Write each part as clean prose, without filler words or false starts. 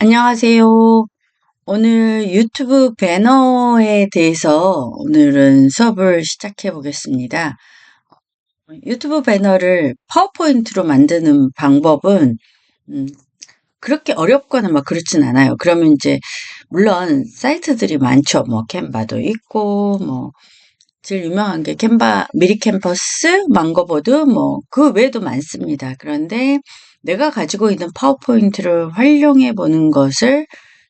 안녕하세요. 오늘 유튜브 배너에 대해서 오늘은 수업을 시작해 보겠습니다. 유튜브 배너를 파워포인트로 만드는 방법은 음, 그렇게 어렵거나 막 그렇진 않아요. 그러면 이제 물론 사이트들이 많죠. 뭐 캔바도 있고 뭐 제일 유명한 게 캔바, 미리 캠퍼스, 망고보드 뭐 그 외에도 많습니다. 그런데 내가 가지고 있는 파워포인트를 활용해 보는 것을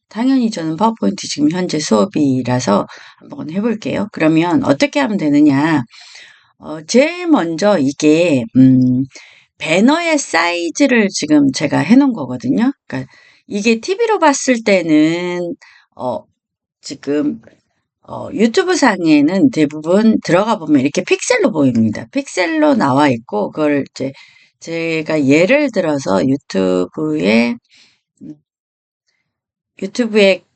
당연히 저는 파워포인트 지금 현재 수업이라서 한번 해볼게요. 그러면 어떻게 하면 되느냐. 제일 먼저 이게, 배너의 사이즈를 지금 제가 해놓은 거거든요. 그러니까 이게 TV로 봤을 때는, 어, 지금, 유튜브 상에는 대부분 들어가 보면 이렇게 픽셀로 보입니다. 픽셀로 나와 있고, 그걸 이제 제가 예를 들어서 유튜브에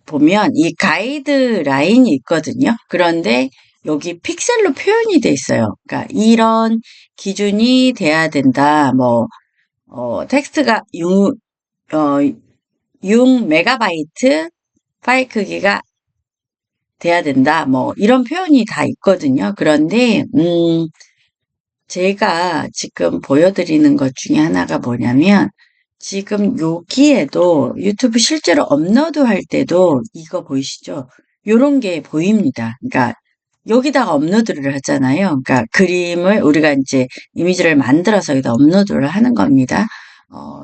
보면 이 가이드라인이 있거든요. 그런데 여기 픽셀로 표현이 돼 있어요. 그러니까 이런 기준이 돼야 된다. 뭐, 텍스트가 6메가바이트 파일 크기가 돼야 된다. 뭐, 이런 표현이 다 있거든요. 그런데, 제가 지금 보여드리는 것 중에 하나가 뭐냐면, 지금 여기에도 유튜브 실제로 업로드 할 때도 이거 보이시죠? 요런 게 보입니다. 그러니까 여기다가 업로드를 하잖아요. 그러니까 그림을 우리가 이제 이미지를 만들어서 여기다 업로드를 하는 겁니다.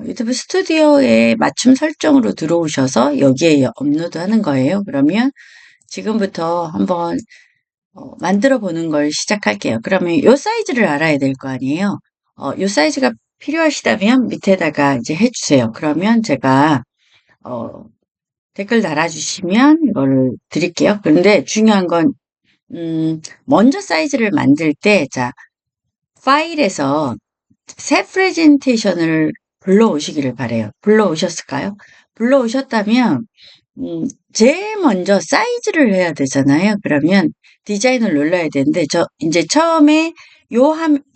유튜브 스튜디오에 맞춤 설정으로 들어오셔서 여기에 업로드 하는 거예요. 그러면 지금부터 한번 만들어 보는 걸 시작할게요. 그러면 요 사이즈를 알아야 될 거 아니에요. 요 사이즈가 필요하시다면 밑에다가 이제 해주세요. 그러면 제가 어, 댓글 달아주시면 이거를 드릴게요. 그런데 중요한 건 먼저 사이즈를 만들 때, 자, 파일에서 새 프레젠테이션을 불러오시기를 바래요. 불러오셨을까요? 불러오셨다면 제일 먼저 사이즈를 해야 되잖아요. 그러면 디자인을 눌러야 되는데, 이제 처음에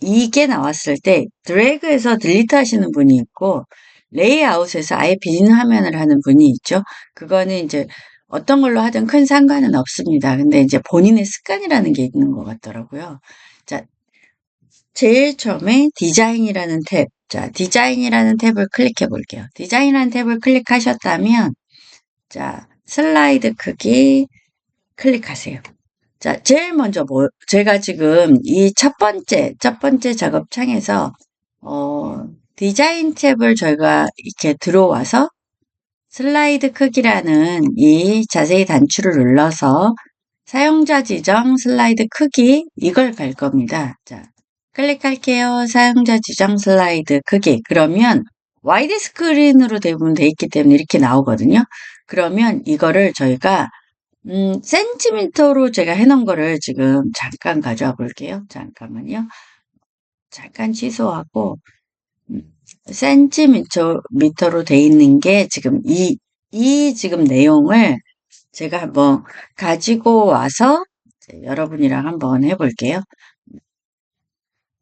이게 나왔을 때 드래그해서 딜리트 하시는 분이 있고, 레이아웃에서 아예 빈 화면을 하는 분이 있죠. 그거는 이제 어떤 걸로 하든 큰 상관은 없습니다. 근데 이제 본인의 습관이라는 게 있는 것 같더라고요. 자, 제일 처음에 디자인이라는 탭. 자, 디자인이라는 탭을 클릭해 볼게요. 디자인이라는 탭을 클릭하셨다면, 자, 슬라이드 크기 클릭하세요. 자, 제일 먼저 제가 지금 이 첫 번째 작업창에서, 디자인 탭을 저희가 이렇게 들어와서 슬라이드 크기라는 이 자세히 단추를 눌러서 사용자 지정 슬라이드 크기 이걸 갈 겁니다. 자, 클릭할게요. 사용자 지정 슬라이드 크기. 그러면 와이드 스크린으로 대부분 돼 있기 때문에 이렇게 나오거든요. 그러면 이거를 저희가 센티미터로 제가 해놓은 거를 지금 잠깐 가져와 볼게요. 잠깐만요. 잠깐 취소하고 센티미터로 돼 있는 게 지금 이 지금 내용을 제가 한번 가지고 와서 여러분이랑 한번 해볼게요.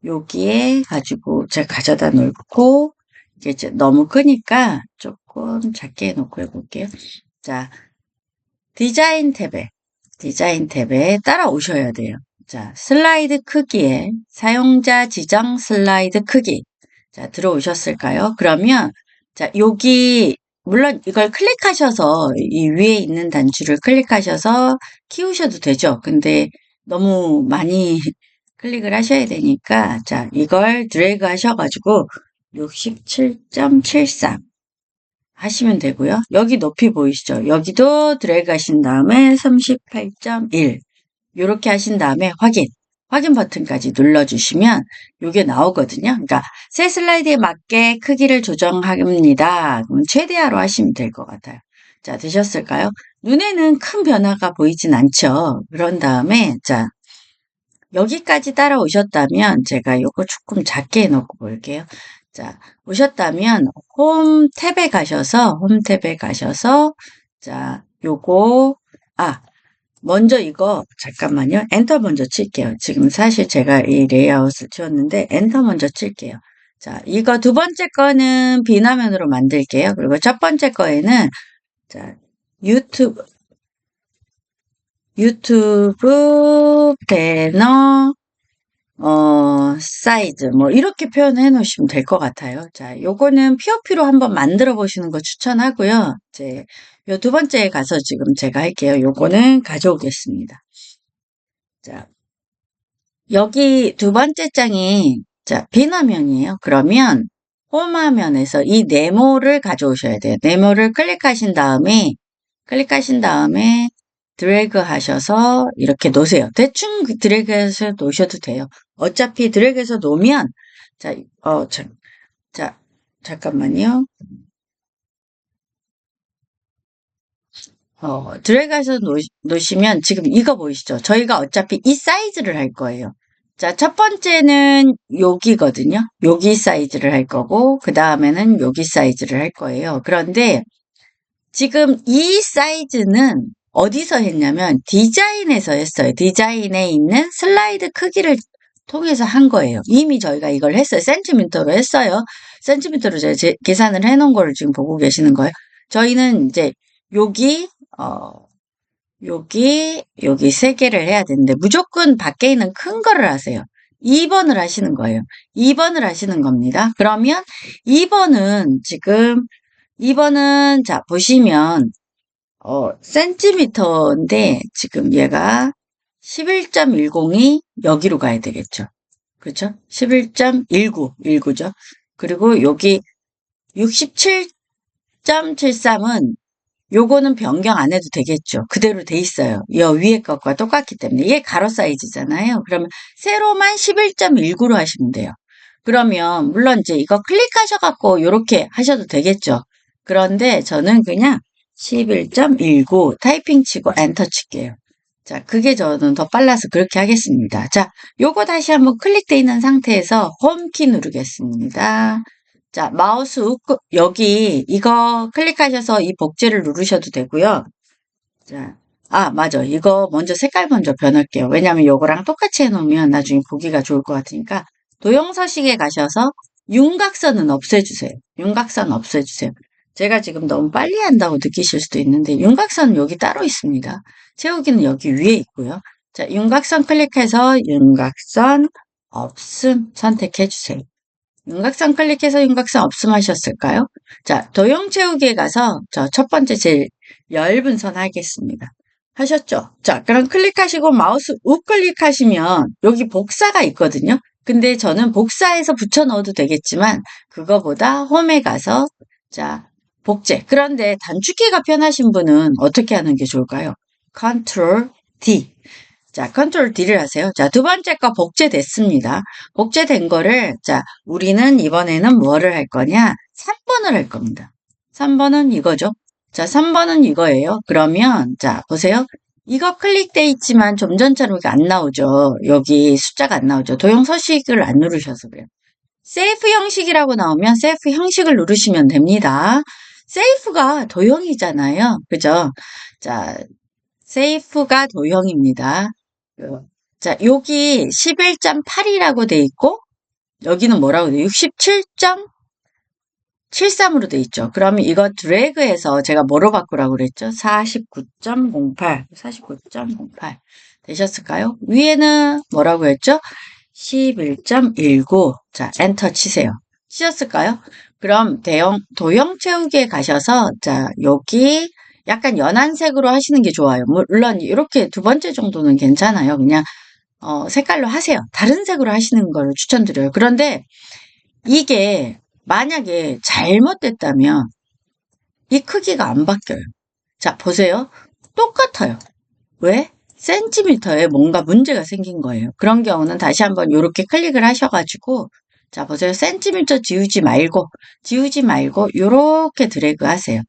여기에 가지고 제가 가져다 놓고 이게 이제 너무 크니까 조금 작게 해놓고 해볼게요. 자, 디자인 탭에 따라오셔야 돼요. 자, 슬라이드 크기에 사용자 지정 슬라이드 크기. 자, 들어오셨을까요? 그러면 자, 여기 물론 이걸 클릭하셔서 이 위에 있는 단추를 클릭하셔서 키우셔도 되죠. 근데 너무 많이 클릭을 하셔야 되니까 자, 이걸 드래그 하셔가지고 67.73 하시면 되고요. 여기 높이 보이시죠? 여기도 드래그 하신 다음에 38.1 이렇게 하신 다음에 확인 버튼까지 눌러주시면 이게 나오거든요. 그러니까 새 슬라이드에 맞게 크기를 조정합니다. 그럼 최대화로 하시면 될 것 같아요. 자, 되셨을까요? 눈에는 큰 변화가 보이진 않죠. 그런 다음에 자, 여기까지 따라오셨다면 제가 이거 조금 작게 해놓고 볼게요. 자, 오셨다면 홈 탭에 가셔서 자, 요거 먼저 이거 잠깐만요. 엔터 먼저 칠게요. 지금 사실 제가 이 레이아웃을 치웠는데 엔터 먼저 칠게요. 자, 이거 두 번째 거는 비화면으로 만들게요. 그리고 첫 번째 거에는, 자, 유튜브 배너, 사이즈, 뭐, 이렇게 표현해 놓으시면 될 것 같아요. 자, 요거는 POP로 한번 만들어 보시는 거 추천하고요. 이제, 요 두 번째에 가서 지금 제가 할게요. 요거는 가져오겠습니다. 자, 여기 두 번째 장이, 자, 빈 화면이에요. 그러면, 홈 화면에서 이 네모를 가져오셔야 돼요. 네모를 클릭하신 다음에, 드래그 하셔서 이렇게 놓으세요. 대충 드래그해서 놓으셔도 돼요. 어차피 드래그해서 놓으면, 자, 자, 잠깐만요. 드래그해서 놓으시면 지금 이거 보이시죠? 저희가 어차피 이 사이즈를 할 거예요. 자, 첫 번째는 여기거든요. 여기 사이즈를 할 거고, 그 다음에는 여기 사이즈를 할 거예요. 그런데 지금 이 사이즈는 어디서 했냐면 디자인에서 했어요. 디자인에 있는 슬라이드 크기를 통해서 한 거예요. 이미 저희가 이걸 했어요. 센티미터로 했어요. 센티미터로 제가 계산을 해놓은 거를 지금 보고 계시는 거예요. 저희는 이제 여기 여기 세 개를 해야 되는데 무조건 밖에 있는 큰 거를 하세요. 2번을 하시는 거예요. 2번을 하시는 겁니다. 그러면 2번은 자 보시면 센티미터인데 지금 얘가 11.10이 여기로 가야 되겠죠. 그렇죠? 11.19죠. 그리고 여기 67.73은 요거는 변경 안 해도 되겠죠. 그대로 돼 있어요. 이 위에 것과 똑같기 때문에. 이게 가로 사이즈잖아요. 그러면 세로만 11.19로 하시면 돼요. 그러면 물론 이제 이거 클릭하셔갖고 요렇게 하셔도 되겠죠. 그런데 저는 그냥 11.19 타이핑 치고 엔터 칠게요. 자, 그게 저는 더 빨라서 그렇게 하겠습니다. 자, 요거 다시 한번 클릭돼 있는 상태에서 홈키 누르겠습니다. 자, 마우스 여기 이거 클릭하셔서 이 복제를 누르셔도 되고요. 자, 맞아. 이거 먼저 색깔 먼저 변할게요. 왜냐면 요거랑 똑같이 해놓으면 나중에 보기가 좋을 것 같으니까 도형서식에 가셔서 윤곽선은 없애주세요. 윤곽선 없애주세요. 제가 지금 너무 빨리 한다고 느끼실 수도 있는데 윤곽선은 여기 따로 있습니다. 채우기는 여기 위에 있고요. 자, 윤곽선 클릭해서 윤곽선 없음 선택해주세요. 윤곽선 클릭해서 윤곽선 없음 하셨을까요? 자, 도형 채우기에 가서 저 첫 번째 제일 얇은 선 하겠습니다. 하셨죠? 자, 그럼 클릭하시고 마우스 우클릭하시면 여기 복사가 있거든요. 근데 저는 복사해서 붙여 넣어도 되겠지만 그거보다 홈에 가서 자, 복제. 그런데 단축키가 편하신 분은 어떻게 하는 게 좋을까요? 컨트롤 D. 자, 컨트롤 D를 하세요. 자, 두 번째 거 복제됐습니다. 복제된 거를, 자, 우리는 이번에는 뭐를 할 거냐? 3번을 할 겁니다. 3번은 이거죠. 자, 3번은 이거예요. 그러면, 자, 보세요. 이거 클릭돼 있지만 좀 전처럼 이게 안 나오죠. 여기 숫자가 안 나오죠. 도형 서식을 안 누르셔서 그래요. 세이프 형식이라고 나오면 세이프 형식을 누르시면 됩니다. 세이프가 도형이잖아요. 그죠? 자, 세이프가 도형입니다. 자, 여기 11.8이라고 돼 있고, 여기는 뭐라고 돼? 67.73으로 돼 있죠. 그러면 이거 드래그해서 제가 뭐로 바꾸라고 그랬죠? 49.08 되셨을까요? 위에는 뭐라고 했죠? 11.19. 자, 엔터 치세요. 치셨을까요? 그럼 도형 채우기에 가셔서, 자, 여기 약간 연한 색으로 하시는 게 좋아요. 물론 이렇게 두 번째 정도는 괜찮아요. 그냥 색깔로 하세요. 다른 색으로 하시는 걸 추천드려요. 그런데 이게 만약에 잘못됐다면 이 크기가 안 바뀌어요. 자, 보세요. 똑같아요. 왜? 센티미터에 뭔가 문제가 생긴 거예요. 그런 경우는 다시 한번 이렇게 클릭을 하셔가지고 자, 보세요. 센티미터 지우지 말고 이렇게 드래그 하세요.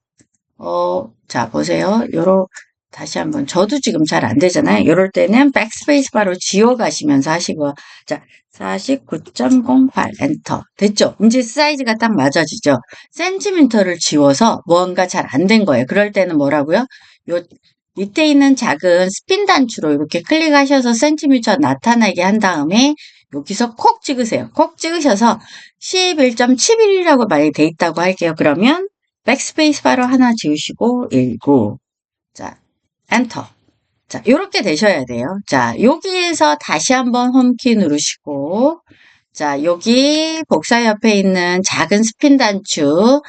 자, 보세요. 다시 한번, 저도 지금 잘 안 되잖아요. 이럴 때는 백스페이스 바로 지워가시면서 하시고, 자, 49.08 엔터. 됐죠? 이제 사이즈가 딱 맞아지죠? 센티미터를 지워서 뭔가 잘 안 된 거예요. 그럴 때는 뭐라고요? 요 밑에 있는 작은 스핀 단추로 이렇게 클릭하셔서 센티미터 나타나게 한 다음에 여기서 콕 찍으세요. 콕 찍으셔서 11.71이라고 많이 돼 있다고 할게요. 그러면 백스페이스 바로 하나 지우시고 19. 자, 엔터. 자, 요렇게 되셔야 돼요. 자, 여기에서 다시 한번 홈키 누르시고, 자, 여기 복사 옆에 있는 작은 스핀 단추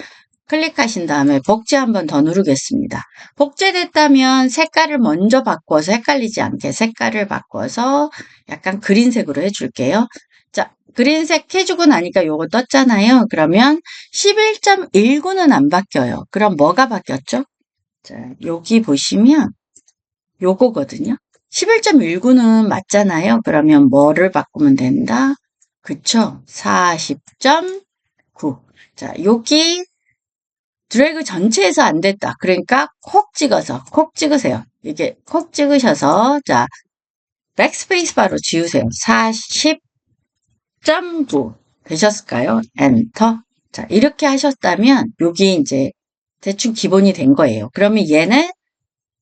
클릭하신 다음에 복제 한번 더 누르겠습니다. 복제됐다면 색깔을 먼저 바꿔서 헷갈리지 않게 색깔을 바꿔서 약간 그린색으로 해줄게요. 자, 그린색 해주고 나니까 요거 떴잖아요. 그러면 11.19는 안 바뀌어요. 그럼 뭐가 바뀌었죠? 자, 여기 보시면 요거거든요. 11.19는 맞잖아요. 그러면 뭐를 바꾸면 된다? 그쵸? 40.9. 자, 여기 드래그 전체에서 안 됐다. 그러니까 콕 찍으세요. 이게 콕 찍으셔서 자, 백스페이스 바로 지우세요. 40.9 되셨을까요? 엔터. 자, 이렇게 하셨다면 여기 이제 대충 기본이 된 거예요. 그러면 얘는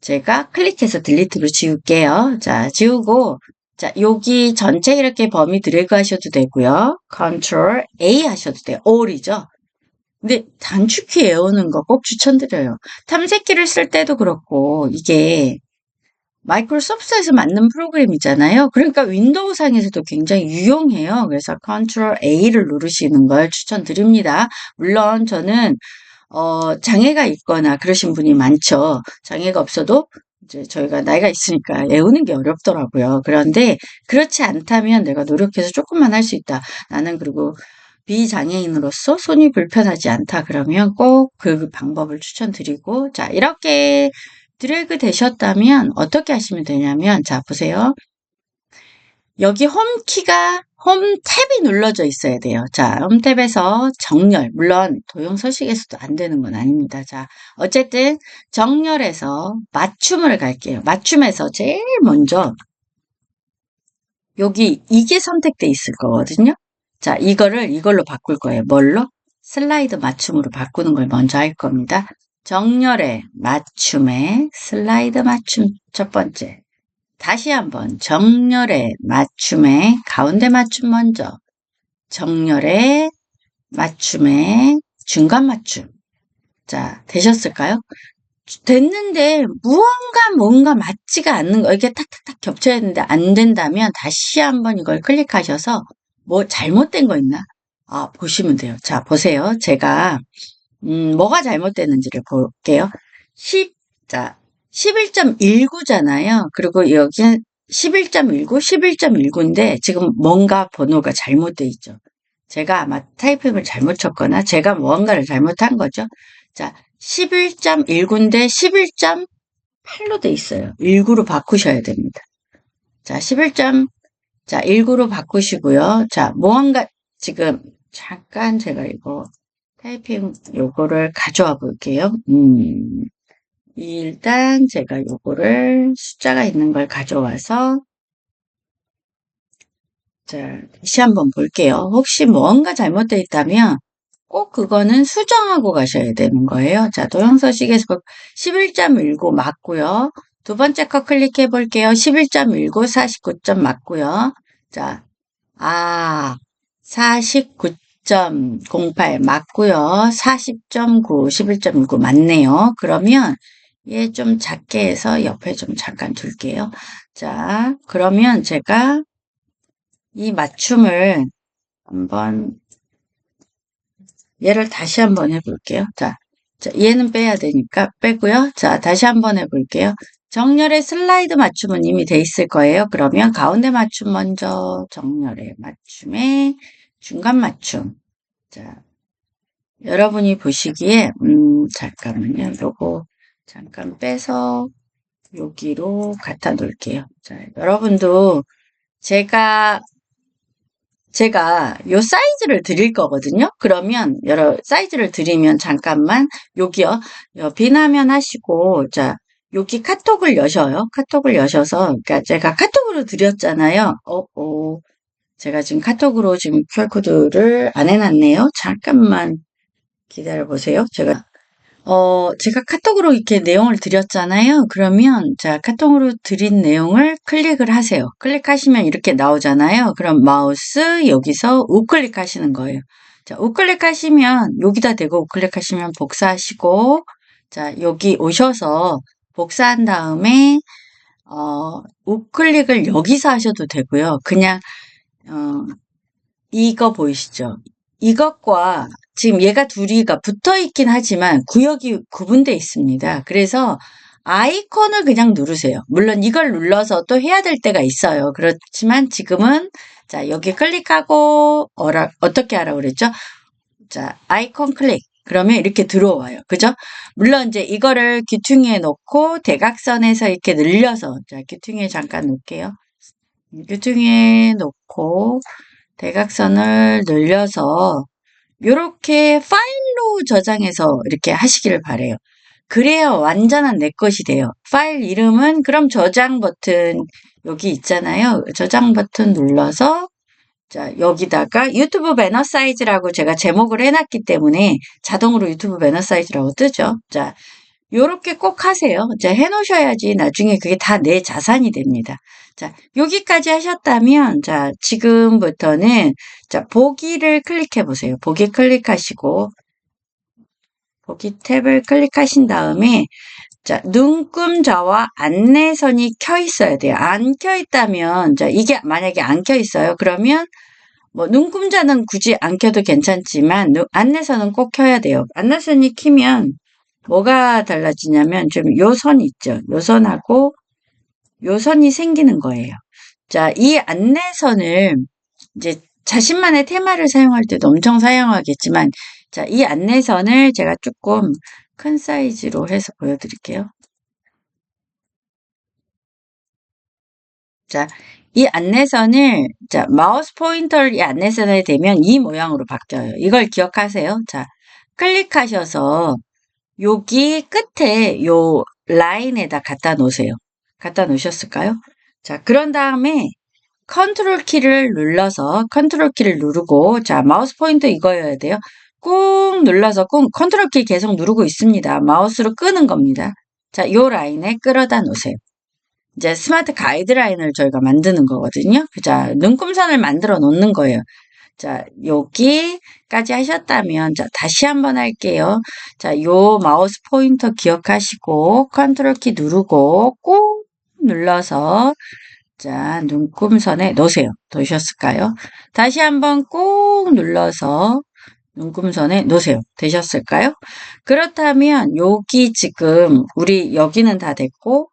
제가 클릭해서 딜리트로 지울게요. 자, 지우고 자, 여기 전체 이렇게 범위 드래그 하셔도 되고요. 컨트롤 A 하셔도 돼요. all이죠. 근데 단축키 외우는 거 꼭 추천드려요. 탐색기를 쓸 때도 그렇고 이게 마이크로소프트에서 만든 프로그램이잖아요. 그러니까 윈도우 상에서도 굉장히 유용해요. 그래서 컨트롤 A를 누르시는 걸 추천드립니다. 물론 저는 장애가 있거나 그러신 분이 많죠. 장애가 없어도 이제 저희가 나이가 있으니까 외우는 게 어렵더라고요. 그런데 그렇지 않다면 내가 노력해서 조금만 할 수 있다. 나는 그리고 비장애인으로서 손이 불편하지 않다 그러면 꼭 그 방법을 추천드리고 자 이렇게 드래그 되셨다면 어떻게 하시면 되냐면 자 보세요. 여기 홈키가 홈 탭이 눌러져 있어야 돼요. 자, 홈 탭에서 정렬, 물론 도형 서식에서도 안 되는 건 아닙니다. 자, 어쨌든 정렬해서 맞춤을 갈게요. 맞춤에서 제일 먼저 여기 이게 선택돼 있을 거거든요. 자, 이걸로 바꿀 거예요. 뭘로? 슬라이드 맞춤으로 바꾸는 걸 먼저 할 겁니다. 정렬에 맞춤에 슬라이드 맞춤 첫 번째. 다시 한번 정렬에 맞춤에 가운데 맞춤 먼저. 정렬에 맞춤에 중간 맞춤. 자, 되셨을까요? 됐는데 뭔가 맞지가 않는 거 이렇게 탁탁탁 겹쳐야 되는데 안 된다면 다시 한번 이걸 클릭하셔서 뭐 잘못된 거 있나? 아, 보시면 돼요. 자, 보세요. 제가 뭐가 잘못됐는지를 볼게요. 자, 11.19잖아요. 그리고 여기는 11.19, 11.19인데 지금 뭔가 번호가 잘못돼 있죠. 제가 아마 타이핑을 잘못 쳤거나 제가 무언가를 잘못한 거죠. 자, 11.19인데 11.8로 돼 있어요. 19로 바꾸셔야 됩니다. 자, 19로 바꾸시고요. 자, 무언가 지금 잠깐 제가 이거 타이핑 요거를 가져와 볼게요. 일단 제가 요거를 숫자가 있는 걸 가져와서 자, 다시 한번 볼게요. 혹시 뭔가 잘못되어 있다면 꼭 그거는 수정하고 가셔야 되는 거예요. 자, 도형서식에서 11.19 맞고요. 두 번째 거 클릭해 볼게요. 11.19, 49점 맞고요. 자, 49.08 맞고요. 40.9, 11.19 맞네요. 그러면 얘 좀 작게 해서 옆에 좀 잠깐 둘게요. 자, 그러면 제가 이 맞춤을 한번 얘를 다시 한번 해볼게요. 자, 얘는 빼야 되니까 빼고요. 자, 다시 한번 해볼게요. 정렬의 슬라이드 맞춤은 이미 돼 있을 거예요. 그러면 가운데 맞춤 먼저 정렬의 맞춤에 중간 맞춤. 자, 여러분이 보시기에 잠깐만요. 요거 잠깐 빼서 여기로 갖다 놓을게요. 자, 여러분도 제가 요 사이즈를 드릴 거거든요. 그러면 여러 사이즈를 드리면 잠깐만 여기요. 비나면 하시고 자 여기 카톡을 여셔요. 카톡을 여셔서 그러니까 제가 카톡으로 드렸잖아요. 제가 지금 카톡으로 지금 QR코드를 안 해놨네요. 잠깐만 기다려 보세요. 제가 제가 카톡으로 이렇게 내용을 드렸잖아요. 그러면 자, 카톡으로 드린 내용을 클릭을 하세요. 클릭하시면 이렇게 나오잖아요. 그럼 마우스 여기서 우클릭 하시는 거예요. 자, 우클릭 하시면 여기다 대고 우클릭 하시면 복사하시고 자, 여기 오셔서 복사한 다음에 우클릭을 여기서 하셔도 되고요. 그냥 어, 이거 보이시죠? 이것과 지금 얘가 둘이가 붙어 있긴 하지만 구역이 구분되어 있습니다. 그래서 아이콘을 그냥 누르세요. 물론 이걸 눌러서 또 해야 될 때가 있어요. 그렇지만 지금은 자, 여기 클릭하고 어떻게 하라고 그랬죠? 자, 아이콘 클릭. 그러면 이렇게 들어와요. 그죠? 물론 이제 이거를 귀퉁이에 놓고 대각선에서 이렇게 늘려서 자, 귀퉁이에 잠깐 놓을게요. 귀퉁이에 놓고 대각선을 늘려서 요렇게 파일로 저장해서 이렇게 하시기를 바래요. 그래야 완전한 내 것이 돼요. 파일 이름은 그럼 저장 버튼 여기 있잖아요. 저장 버튼 눌러서 자, 여기다가 유튜브 배너 사이즈라고 제가 제목을 해놨기 때문에 자동으로 유튜브 배너 사이즈라고 뜨죠. 자, 요렇게 꼭 하세요. 자, 해놓으셔야지 나중에 그게 다 내 자산이 됩니다. 자, 여기까지 하셨다면, 자, 지금부터는, 자, 보기를 클릭해 보세요. 보기 클릭하시고, 보기 탭을 클릭하신 다음에, 자, 눈금자와 안내선이 켜 있어야 돼요. 안 켜 있다면, 자, 이게 만약에 안 켜 있어요. 그러면, 뭐, 눈금자는 굳이 안 켜도 괜찮지만, 안내선은 꼭 켜야 돼요. 안내선이 키면, 뭐가 달라지냐면 좀 요 선 있죠. 요 선하고 요 선이 생기는 거예요. 자, 이 안내선을 이제 자신만의 테마를 사용할 때도 엄청 사용하겠지만 자, 이 안내선을 제가 조금 큰 사이즈로 해서 보여드릴게요. 자, 이 안내선을 자, 마우스 포인터를 이 안내선에 대면 이 모양으로 바뀌어요. 이걸 기억하세요. 자, 클릭하셔서 여기 끝에 요 라인에다 갖다 놓으세요. 갖다 놓으셨을까요? 자, 그런 다음에 컨트롤 키를 눌러서 컨트롤 키를 누르고 자, 마우스 포인터 이거여야 돼요. 꾹 눌러서 꾹 컨트롤 키 계속 누르고 있습니다. 마우스로 끄는 겁니다. 자, 요 라인에 끌어다 놓으세요. 이제 스마트 가이드라인을 저희가 만드는 거거든요. 자, 눈금선을 만들어 놓는 거예요. 자, 여기까지 하셨다면, 자, 다시 한번 할게요. 자, 요 마우스 포인터 기억하시고, 컨트롤 키 누르고, 꾹 눌러서, 자, 눈금선에 놓으세요. 놓으셨을까요? 다시 한번 꾹 눌러서, 눈금선에 놓으세요. 되셨을까요? 그렇다면, 여기 지금, 우리 여기는 다 됐고,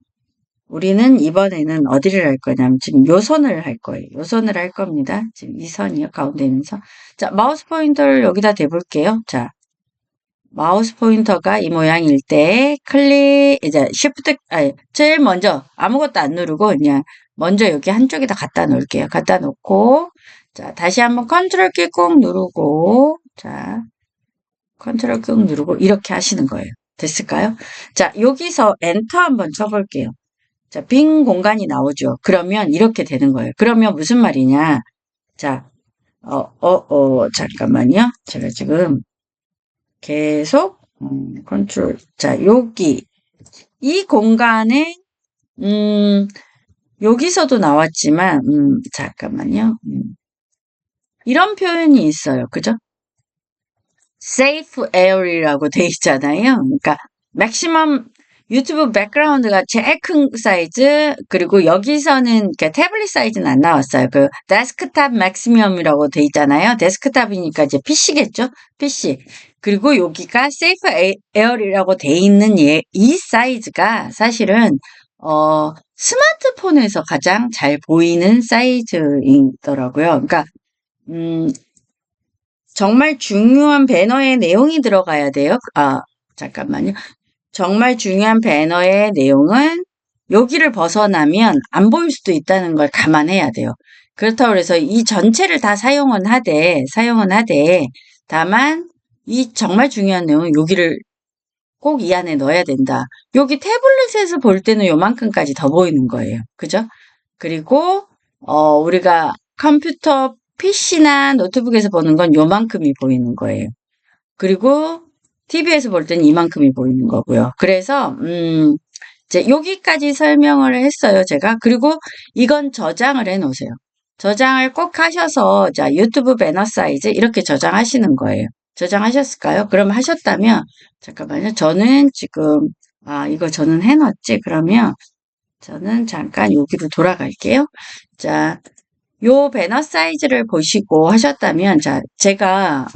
우리는 이번에는 어디를 할 거냐면 지금 요 선을 할 거예요. 요 선을 할 겁니다. 지금 이 선이요. 가운데 있는 선. 자, 마우스 포인터를 여기다 대볼게요. 자, 마우스 포인터가 이 모양일 때 클릭, 이제 쉬프트, 아니, 제일 먼저 아무것도 안 누르고 그냥 먼저 여기 한쪽에다 갖다 놓을게요. 갖다 놓고, 자, 다시 한번 컨트롤 키 꾹 누르고, 자, 컨트롤 꾹 누르고 이렇게 하시는 거예요. 됐을까요? 자, 여기서 엔터 한번 쳐볼게요. 자, 빈 공간이 나오죠. 그러면 이렇게 되는 거예요. 그러면 무슨 말이냐. 자, 잠깐만요. 제가 지금 계속, 컨트롤. 자, 여기, 이 공간에, 여기서도 나왔지만, 잠깐만요. 이런 표현이 있어요. 그죠? safe area라고 돼 있잖아요. 그러니까, maximum 유튜브 백그라운드가 제일 큰 사이즈, 그리고 여기서는 태블릿 사이즈는 안 나왔어요. 그 데스크탑 맥시멈이라고 돼 있잖아요. 데스크탑이니까 이제 PC겠죠? PC. 그리고 여기가 세이프 에어리라고 돼 있는 이 사이즈가 사실은 스마트폰에서 가장 잘 보이는 사이즈이더라고요. 그러니까 정말 중요한 배너의 내용이 들어가야 돼요. 잠깐만요. 정말 중요한 배너의 내용은 여기를 벗어나면 안 보일 수도 있다는 걸 감안해야 돼요. 그렇다고 해서 이 전체를 다 사용은 하되, 다만 이 정말 중요한 내용은 여기를 꼭 이 안에 넣어야 된다. 여기 태블릿에서 볼 때는 요만큼까지 더 보이는 거예요. 그죠? 그리고 우리가 컴퓨터 PC나 노트북에서 보는 건 요만큼이 보이는 거예요. 그리고 TV에서 볼 때는 이만큼이 보이는 거고요. 그래서 이제 여기까지 설명을 했어요, 제가. 그리고 이건 저장을 해 놓으세요. 저장을 꼭 하셔서 자, 유튜브 배너 사이즈 이렇게 저장하시는 거예요. 저장하셨을까요? 그럼 하셨다면 잠깐만요. 저는 지금 이거 저는 해 놨지. 그러면 저는 잠깐 여기로 돌아갈게요. 자, 요 배너 사이즈를 보시고 하셨다면, 자, 제가,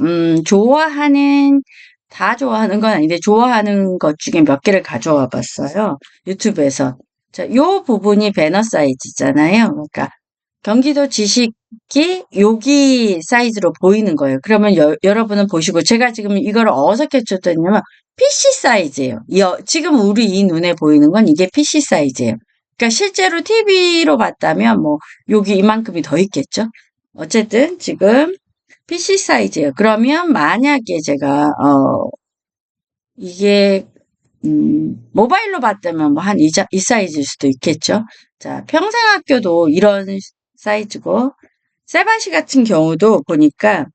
다 좋아하는 건 아닌데, 좋아하는 것 중에 몇 개를 가져와 봤어요. 유튜브에서. 자, 요 부분이 배너 사이즈잖아요. 그러니까, 경기도 지식이 여기 사이즈로 보이는 거예요. 그러면 여러분은 보시고, 제가 지금 이걸 어떻게 쳤더냐면, PC 사이즈예요. 지금 우리 이 눈에 보이는 건 이게 PC 사이즈예요. 그러니까 실제로 TV로 봤다면 뭐 여기 이만큼이 더 있겠죠. 어쨌든 지금 PC 사이즈예요. 그러면 만약에 제가 이게 모바일로 봤다면 뭐 한 이 사이즈일 수도 있겠죠. 자, 평생학교도 이런 사이즈고 세바시 같은 경우도 보니까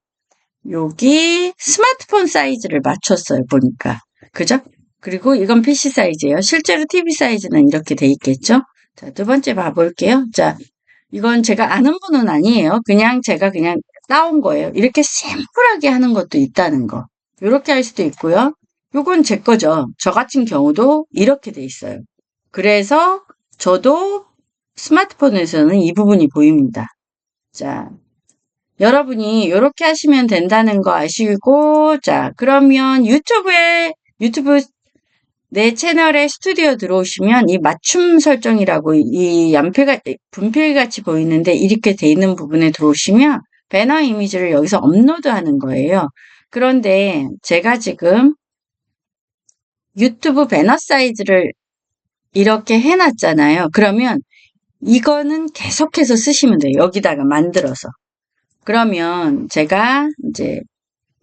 여기 스마트폰 사이즈를 맞췄어요. 보니까. 그죠? 그리고 이건 PC 사이즈예요. 실제로 TV 사이즈는 이렇게 돼 있겠죠? 자, 두 번째 봐볼게요. 자, 이건 제가 아는 분은 아니에요. 제가 따온 거예요. 이렇게 심플하게 하는 것도 있다는 거. 이렇게 할 수도 있고요. 요건 제 거죠. 저 같은 경우도 이렇게 돼 있어요. 그래서 저도 스마트폰에서는 이 부분이 보입니다. 자, 여러분이 이렇게 하시면 된다는 거 아시고, 자, 그러면 유튜브 내 채널에 스튜디오 들어오시면 이 맞춤 설정이라고 이 분필같이 보이는데 이렇게 돼 있는 부분에 들어오시면 배너 이미지를 여기서 업로드하는 거예요. 그런데 제가 지금 유튜브 배너 사이즈를 이렇게 해놨잖아요. 그러면 이거는 계속해서 쓰시면 돼요. 여기다가 만들어서. 그러면 제가 이제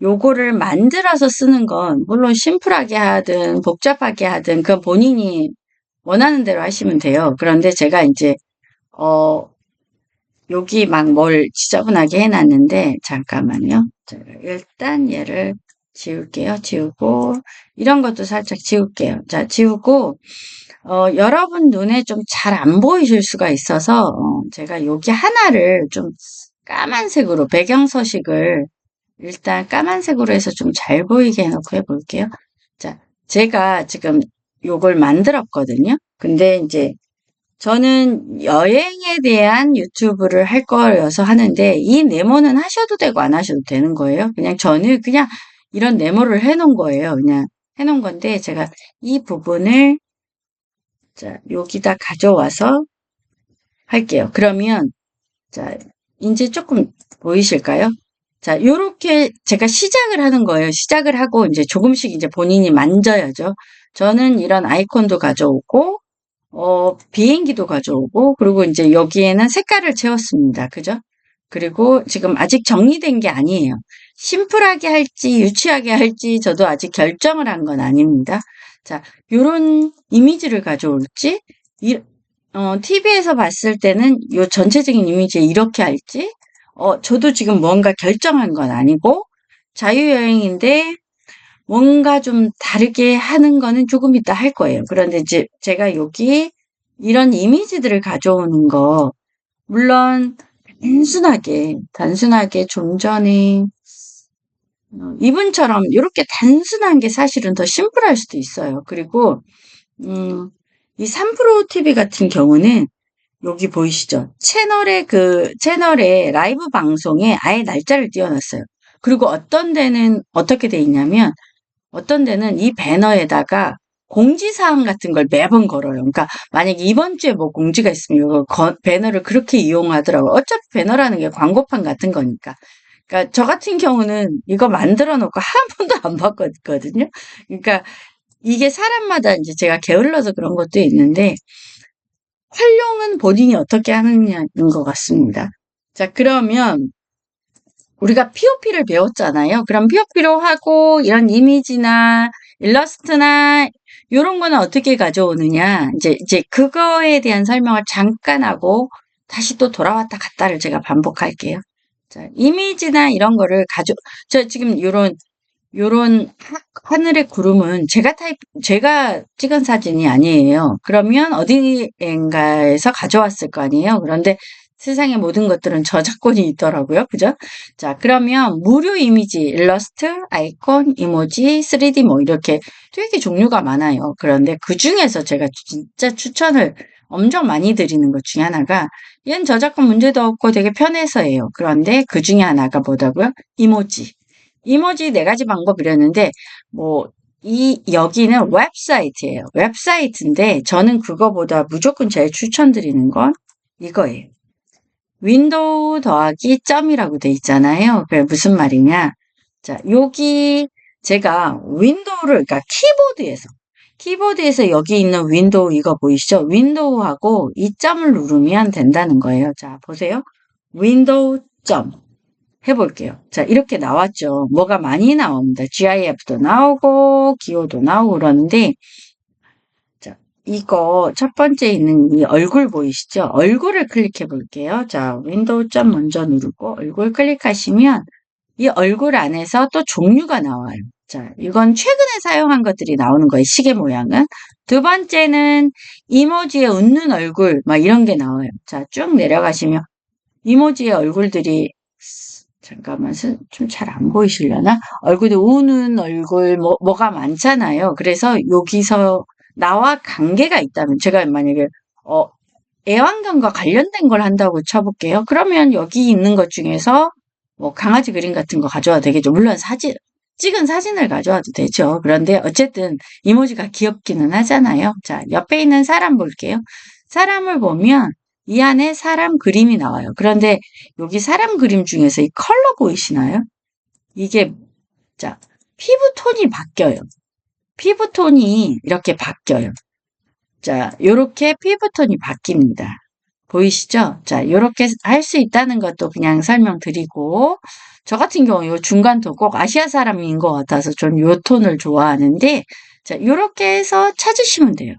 요거를 만들어서 쓰는 건 물론 심플하게 하든 복잡하게 하든 그건 본인이 원하는 대로 하시면 돼요. 그런데 제가 이제 여기 막 뭘 지저분하게 해놨는데 잠깐만요. 제가 일단 얘를 지울게요. 지우고 이런 것도 살짝 지울게요. 자, 지우고 여러분 눈에 좀 잘 안 보이실 수가 있어서 제가 여기 하나를 좀 까만색으로 배경 서식을 일단 까만색으로 해서 좀 잘 보이게 해놓고 해볼게요. 자, 제가 지금 요걸 만들었거든요. 근데 이제 저는 여행에 대한 유튜브를 할 거여서 하는데 이 네모는 하셔도 되고 안 하셔도 되는 거예요. 저는 그냥 이런 네모를 해놓은 거예요. 그냥 해놓은 건데 제가 이 부분을 자, 여기다 가져와서 할게요. 그러면 자, 이제 조금 보이실까요? 자, 요렇게 제가 시작을 하는 거예요. 시작을 하고 이제 조금씩 이제 본인이 만져야죠. 저는 이런 아이콘도 가져오고, 비행기도 가져오고, 그리고 이제 여기에는 색깔을 채웠습니다. 그죠? 그리고 지금 아직 정리된 게 아니에요. 심플하게 할지, 유치하게 할지 저도 아직 결정을 한 건 아닙니다. 자, 요런 이미지를 가져올지, TV에서 봤을 때는 요 전체적인 이미지 이렇게 할지, 저도 지금 뭔가 결정한 건 아니고, 자유여행인데, 뭔가 좀 다르게 하는 거는 조금 이따 할 거예요. 그런데 이제 제가 여기 이런 이미지들을 가져오는 거, 물론 단순하게 좀 전에 이분처럼 이렇게 단순한 게 사실은 더 심플할 수도 있어요. 그리고 이 3프로 TV 같은 경우는 여기 보이시죠? 채널에 라이브 방송에 아예 날짜를 띄워놨어요. 그리고 어떤 데는 어떻게 돼 있냐면 어떤 데는 이 배너에다가 공지사항 같은 걸 매번 걸어요. 그러니까 만약에 이번 주에 뭐 공지가 있으면 이거 배너를 그렇게 이용하더라고요. 어차피 배너라는 게 광고판 같은 거니까. 그러니까 저 같은 경우는 이거 만들어 놓고 한 번도 안 봤거든요. 그러니까 이게 사람마다 이제 제가 게을러서 그런 것도 있는데 활용은 본인이 어떻게 하느냐인 것 같습니다. 자, 그러면 우리가 POP를 배웠잖아요. 그럼 POP로 하고 이런 이미지나 일러스트나 이런 거는 어떻게 가져오느냐. 이제 그거에 대한 설명을 잠깐 하고 다시 또 돌아왔다 갔다를 제가 반복할게요. 자, 이미지나 이런 거를 저 지금 요런 하늘의 구름은 제가 찍은 사진이 아니에요. 그러면 어디엔가에서 가져왔을 거 아니에요. 그런데 세상의 모든 것들은 저작권이 있더라고요. 그죠? 자, 그러면 무료 이미지, 일러스트, 아이콘, 이모지, 3D 뭐 이렇게 되게 종류가 많아요. 그런데 그 중에서 제가 진짜 추천을 엄청 많이 드리는 것 중에 하나가 얘는 저작권 문제도 없고 되게 편해서예요. 그런데 그 중에 하나가 뭐다고요? 이모지. 이모지 네 가지 방법이랬는데, 뭐, 여기는 웹사이트예요. 웹사이트인데, 저는 그거보다 무조건 제일 추천드리는 건 이거예요. 윈도우 더하기 점이라고 돼 있잖아요. 그게 무슨 말이냐. 자, 여기 제가 그러니까 키보드에서 여기 있는 윈도우 이거 보이시죠? 윈도우하고 이 점을 누르면 된다는 거예요. 자, 보세요. 윈도우 점. 해볼게요. 자, 이렇게 나왔죠. 뭐가 많이 나옵니다. GIF도 나오고, 기호도 나오고 그러는데, 자, 이거 첫 번째 있는 이 얼굴 보이시죠? 얼굴을 클릭해 볼게요. 자, 윈도우 점 먼저 누르고, 얼굴 클릭하시면, 이 얼굴 안에서 또 종류가 나와요. 자, 이건 최근에 사용한 것들이 나오는 거예요. 시계 모양은. 두 번째는 이모지의 웃는 얼굴, 막 이런 게 나와요. 자, 쭉 내려가시면, 이모지의 얼굴들이 잠깐만, 좀 잘 안 보이시려나? 얼굴이 우는 얼굴, 뭐가 많잖아요. 그래서 여기서 나와 관계가 있다면, 제가 만약에, 애완견과 관련된 걸 한다고 쳐볼게요. 그러면 여기 있는 것 중에서, 뭐, 강아지 그림 같은 거 가져와도 되겠죠. 물론 찍은 사진을 가져와도 되죠. 그런데 어쨌든 이모지가 귀엽기는 하잖아요. 자, 옆에 있는 사람 볼게요. 사람을 보면, 이 안에 사람 그림이 나와요. 그런데 여기 사람 그림 중에서 이 컬러 보이시나요? 이게, 자, 피부톤이 바뀌어요. 피부톤이 이렇게 바뀌어요. 자, 요렇게 피부톤이 바뀝니다. 보이시죠? 자, 요렇게 할 수 있다는 것도 그냥 설명드리고, 저 같은 경우 요 중간톤 꼭 아시아 사람인 것 같아서 전 요 톤을 좋아하는데, 자, 요렇게 해서 찾으시면 돼요.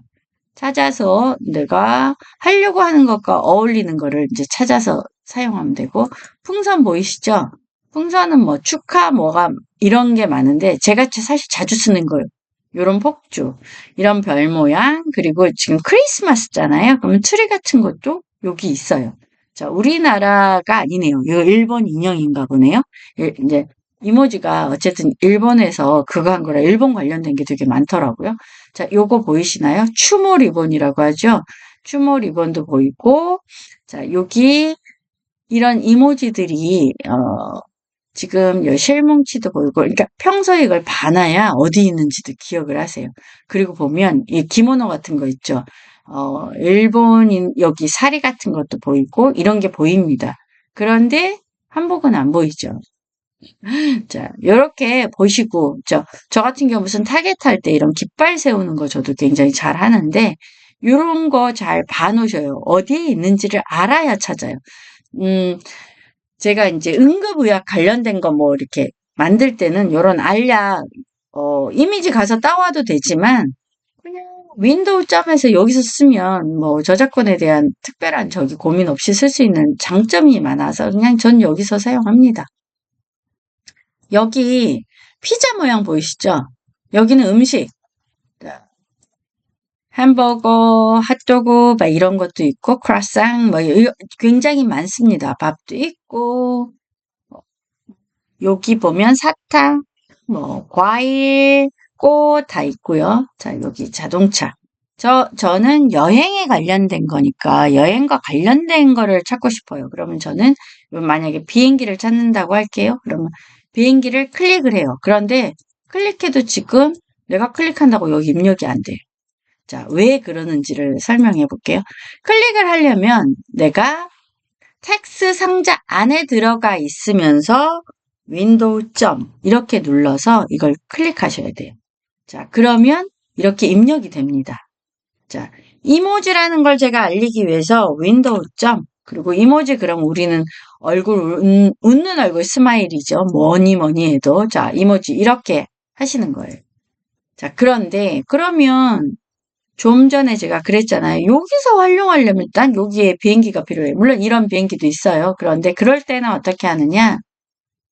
찾아서 내가 하려고 하는 것과 어울리는 거를 이제 찾아서 사용하면 되고, 풍선 보이시죠? 풍선은 뭐 축하 뭐가 이런 게 많은데 제가 사실 자주 쓰는 거예요. 요런 폭주, 이런 별 모양, 그리고 지금 크리스마스잖아요. 그러면 트리 같은 것도 여기 있어요. 자, 우리나라가 아니네요. 이거 일본 인형인가 보네요. 이제 이모지가 어쨌든 일본에서 그거 한 거라 일본 관련된 게 되게 많더라고요. 자, 요거 보이시나요? 추모 리본이라고 하죠. 추모 리본도 보이고, 자, 여기 이런 이모지들이 지금 요 실뭉치도 보이고, 그러니까 평소에 이걸 봐놔야 어디 있는지도 기억을 하세요. 그리고 보면 이 기모노 같은 거 있죠. 일본인 여기 사리 같은 것도 보이고 이런 게 보입니다. 그런데 한복은 안 보이죠. 자, 요렇게 보시고, 저 같은 경우 무슨 타겟 할 때 이런 깃발 세우는 거 저도 굉장히 잘 하는데, 요런 거 잘 봐놓으셔요. 어디에 있는지를 알아야 찾아요. 제가 이제 응급의학 관련된 거 뭐 이렇게 만들 때는 요런 알약, 이미지 가서 따와도 되지만, 그냥 윈도우 점에서 여기서 쓰면 뭐 저작권에 대한 특별한 고민 없이 쓸 수 있는 장점이 많아서 그냥 전 여기서 사용합니다. 여기 피자 모양 보이시죠? 여기는 음식. 햄버거, 핫도그 막 이런 것도 있고 크로상 뭐 굉장히 많습니다. 밥도 있고 여기 보면 사탕, 뭐 과일, 꽃 다 있고요. 자, 여기 자동차. 저는 여행에 관련된 거니까 여행과 관련된 거를 찾고 싶어요. 그러면 저는 만약에 비행기를 찾는다고 할게요. 그러면 비행기를 클릭을 해요. 그런데 클릭해도 지금 내가 클릭한다고 여기 입력이 안 돼요. 자, 왜 그러는지를 설명해 볼게요. 클릭을 하려면 내가 텍스트 상자 안에 들어가 있으면서 윈도우 점 이렇게 눌러서 이걸 클릭하셔야 돼요. 자, 그러면 이렇게 입력이 됩니다. 자, 이모지라는 걸 제가 알리기 위해서 윈도우 점 그리고 이모지 그럼 우리는 얼굴 웃는 얼굴 스마일이죠. 뭐니 해도 자, 이모지 이렇게 하시는 거예요. 자, 그런데 그러면 좀 전에 제가 그랬잖아요. 여기서 활용하려면 일단 여기에 비행기가 필요해요. 물론 이런 비행기도 있어요. 그런데 그럴 때는 어떻게 하느냐?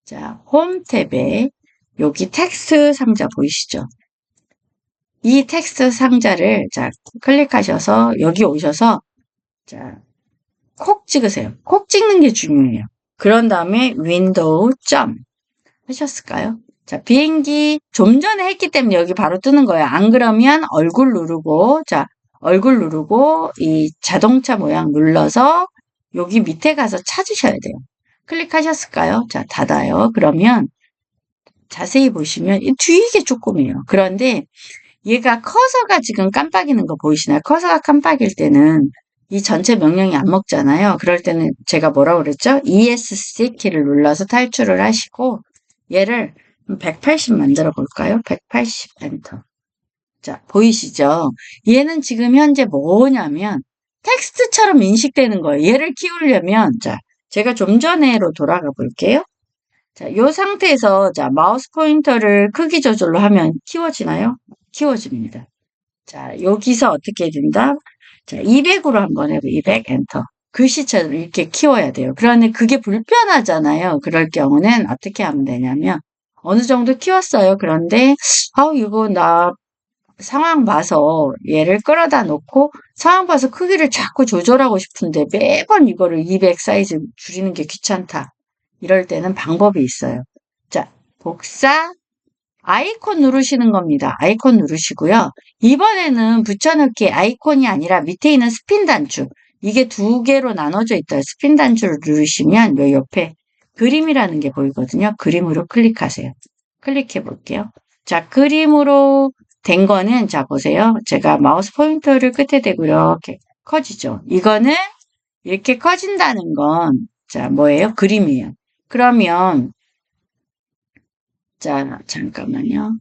자, 홈 탭에 여기 텍스트 상자 보이시죠? 이 텍스트 상자를 자 클릭하셔서 여기 오셔서 자 콕 찍으세요. 콕 찍는 게 중요해요. 그런 다음에 윈도우 점 하셨을까요? 자, 비행기 좀 전에 했기 때문에 여기 바로 뜨는 거예요. 안 그러면 얼굴 누르고, 자, 얼굴 누르고 이 자동차 모양 눌러서 여기 밑에 가서 찾으셔야 돼요. 클릭하셨을까요? 자, 닫아요. 그러면 자세히 보시면 이 뒤이게 조금이에요. 그런데 얘가 커서가 지금 깜빡이는 거 보이시나요? 커서가 깜빡일 때는 이 전체 명령이 안 먹잖아요. 그럴 때는 제가 뭐라고 그랬죠? ESC 키를 눌러서 탈출을 하시고 얘를 180 만들어 볼까요? 180 엔터. 자, 보이시죠? 얘는 지금 현재 뭐냐면 텍스트처럼 인식되는 거예요. 얘를 키우려면 자, 제가 좀 전에로 돌아가 볼게요. 자, 이 상태에서 자, 마우스 포인터를 크기 조절로 하면 키워지나요? 키워집니다. 자, 여기서 어떻게 된다? 자, 200으로 한번 해보 200 엔터. 글씨처럼 이렇게 키워야 돼요. 그런데 그게 불편하잖아요. 그럴 경우는 어떻게 하면 되냐면 어느 정도 키웠어요. 그런데 이거 나 상황 봐서 얘를 끌어다 놓고 상황 봐서 크기를 자꾸 조절하고 싶은데 매번 이거를 200 사이즈 줄이는 게 귀찮다. 이럴 때는 방법이 있어요. 자, 복사 아이콘 누르시는 겁니다. 아이콘 누르시고요. 이번에는 붙여넣기 아이콘이 아니라 밑에 있는 스핀 단추. 이게 두 개로 나눠져 있다. 스핀 단추를 누르시면 요 옆에 그림이라는 게 보이거든요. 그림으로 클릭하세요. 클릭해 볼게요. 자, 그림으로 된 거는 자 보세요. 제가 마우스 포인터를 끝에 대고 이렇게 커지죠. 이거는 이렇게 커진다는 건 자, 뭐예요? 그림이에요. 그러면 자, 잠깐만요.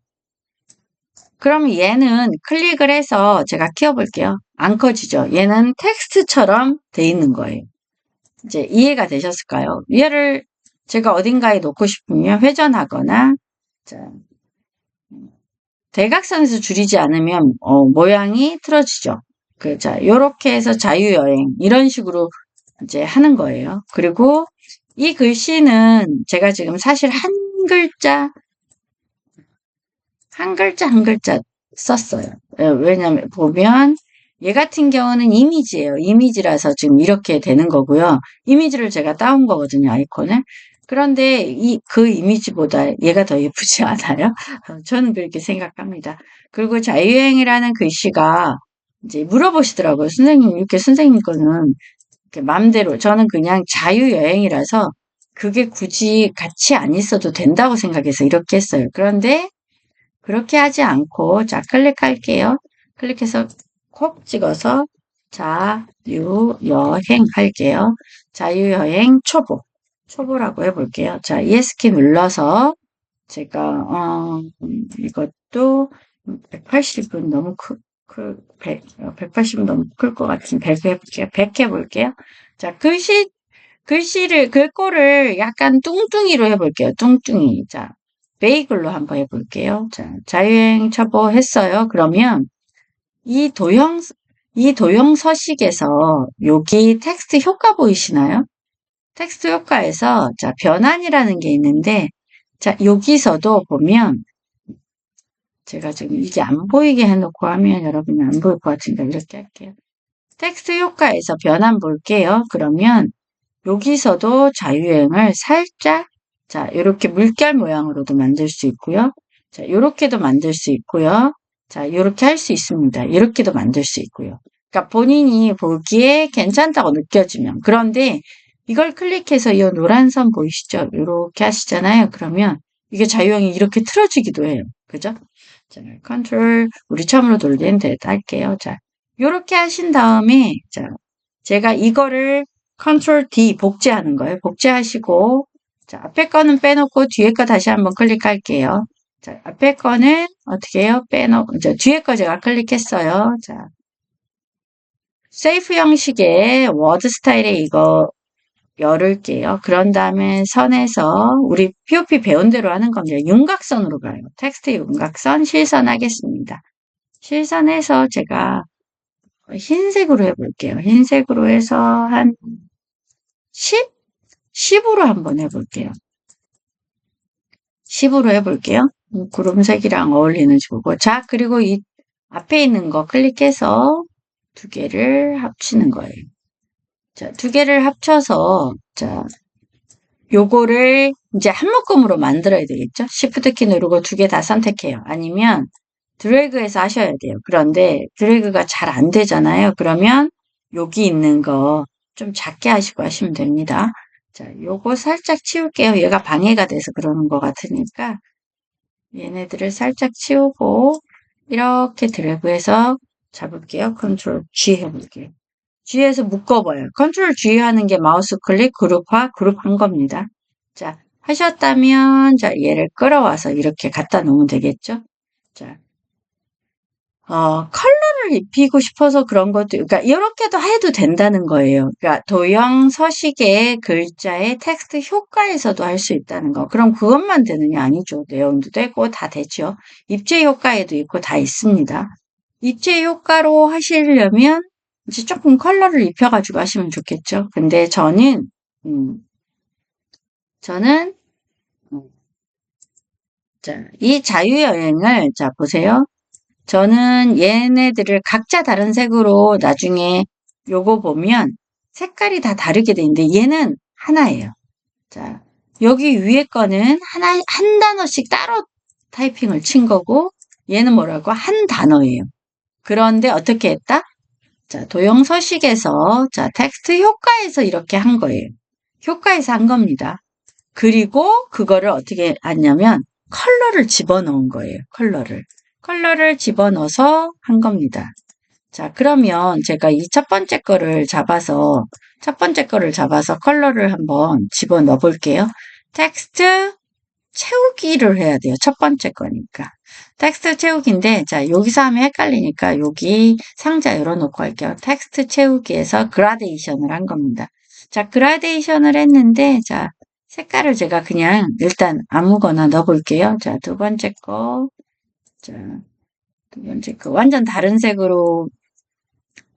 그럼 얘는 클릭을 해서 제가 키워볼게요. 안 커지죠? 얘는 텍스트처럼 돼 있는 거예요. 이제 이해가 되셨을까요? 얘를 제가 어딘가에 놓고 싶으면 회전하거나 자, 대각선에서 줄이지 않으면 모양이 틀어지죠. 자, 요렇게 해서 자유여행 이런 식으로 이제 하는 거예요. 그리고 이 글씨는 제가 지금 사실 글자 한 글자 썼어요. 왜냐면 보면 얘 같은 경우는 이미지예요. 이미지라서 지금 이렇게 되는 거고요. 이미지를 제가 따온 거거든요. 아이콘을. 그런데 그 이미지보다 얘가 더 예쁘지 않아요? 저는 그렇게 생각합니다. 그리고 자유여행이라는 글씨가 이제 물어보시더라고요. 선생님, 이렇게 선생님 거는 이렇게 맘대로 저는 그냥 자유여행이라서 그게 굳이 같이 안 있어도 된다고 생각해서 이렇게 했어요. 그런데 그렇게 하지 않고 자 클릭할게요. 클릭해서 콕 찍어서 자유여행 할게요. 자유여행 초보라고 해볼게요. 자 ES키 눌러서 제가 이것도 180은 너무 180은 너무 클 것 같은데 100 해볼게요. 100 해볼게요. 자 글꼴을 약간 뚱뚱이로 해볼게요. 뚱뚱이. 자 베이글로 한번 해볼게요. 자, 자유여행 첩보 했어요. 그러면 이 도형 서식에서 여기 텍스트 효과 보이시나요? 텍스트 효과에서 자, 변환이라는 게 있는데 자, 여기서도 보면 제가 지금 이게 안 보이게 해놓고 하면 여러분이 안 보일 것 같으니까 이렇게 할게요. 텍스트 효과에서 변환 볼게요. 그러면 여기서도 자유여행을 살짝 자, 이렇게 물결 모양으로도 만들 수 있고요. 자, 요렇게도 만들 수 있고요. 자, 요렇게 할 수 있습니다. 이렇게도 만들 수 있고요. 그러니까 본인이 보기에 괜찮다고 느껴지면. 그런데 이걸 클릭해서 이 노란 선 보이시죠? 요렇게 하시잖아요. 그러면 이게 자유형이 이렇게 틀어지기도 해요. 그죠? 자, 컨트롤 우리 처음으로 돌리는 데다 할게요. 자, 요렇게 하신 다음에 자, 제가 이거를 컨트롤 D 복제하는 거예요. 복제하시고 자, 앞에 거는 빼놓고 뒤에 거 다시 한번 클릭할게요. 자, 앞에 거는 어떻게 해요? 빼놓고 이제 뒤에 거 제가 클릭했어요. 자, 세이프 형식의 워드 스타일에 이거 열을게요. 그런 다음에 선에서 우리 POP 배운 대로 하는 겁니다. 윤곽선으로 가요. 텍스트 윤곽선 실선하겠습니다. 실선해서 제가 흰색으로 해볼게요. 흰색으로 해서 한 10? 10으로 한번 해볼게요. 10으로 해볼게요. 구름색이랑 어울리는 식으로. 자, 그리고 이 앞에 있는 거 클릭해서 두 개를 합치는 거예요. 자, 두 개를 합쳐서, 자, 요거를 이제 한 묶음으로 만들어야 되겠죠? Shift 키 누르고 두 개 다 선택해요. 아니면 드래그해서 하셔야 돼요. 그런데 드래그가 잘 안 되잖아요. 그러면 여기 있는 거 좀 작게 하시고 하시면 됩니다. 자, 요거 살짝 치울게요. 얘가 방해가 돼서 그러는 것 같으니까 얘네들을 살짝 치우고 이렇게 드래그해서 잡을게요. 컨트롤 G 해볼게요. G에서 묶어봐요. 컨트롤 G 하는 게 마우스 클릭 그룹화 그룹한 겁니다. 자, 하셨다면 자 얘를 끌어와서 이렇게 갖다 놓으면 되겠죠. 자, 컬러를 입히고 싶어서 그런 것도, 그러니까 이렇게도 해도 된다는 거예요. 그러니까 도형 서식의 글자의 텍스트 효과에서도 할 수 있다는 거. 그럼 그것만 되느냐? 아니죠. 내용도 되고 다 되죠. 입체 효과에도 있고 다 있습니다. 입체 효과로 하시려면 이제 조금 컬러를 입혀가지고 하시면 좋겠죠. 근데 음, 저는, 자, 이 자유여행을, 자, 보세요. 저는 얘네들을 각자 다른 색으로 나중에 요거 보면 색깔이 다 다르게 돼 있는데 얘는 하나예요. 자, 여기 위에 거는 한 단어씩 따로 타이핑을 친 거고 얘는 뭐라고? 한 단어예요. 그런데 어떻게 했다? 자, 도형 서식에서 자, 텍스트 효과에서 이렇게 한 거예요. 효과에서 한 겁니다. 그리고 그거를 어떻게 했냐면 컬러를 집어넣은 거예요. 컬러를 집어넣어서 한 겁니다. 자, 그러면 제가 이 첫 번째 거를 잡아서 컬러를 한번 집어넣어 볼게요. 텍스트 채우기를 해야 돼요. 첫 번째 거니까. 텍스트 채우기인데, 자, 여기서 하면 헷갈리니까 여기 상자 열어놓고 할게요. 텍스트 채우기에서 그라데이션을 한 겁니다. 자, 그라데이션을 했는데, 자, 색깔을 제가 그냥 일단 아무거나 넣어볼게요. 자, 두 번째 거. 자, 두 번째 거. 완전 다른 색으로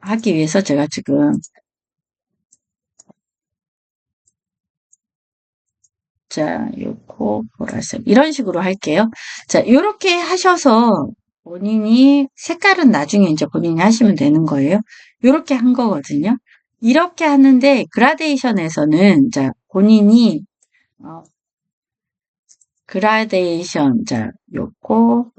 하기 위해서 제가 지금, 자, 요거 보라색. 이런 식으로 할게요. 자, 요렇게 하셔서 본인이 색깔은 나중에 이제 본인이 하시면 되는 거예요. 요렇게 한 거거든요. 이렇게 하는데 그라데이션에서는 자, 본인이 어, 그라데이션 자, 요거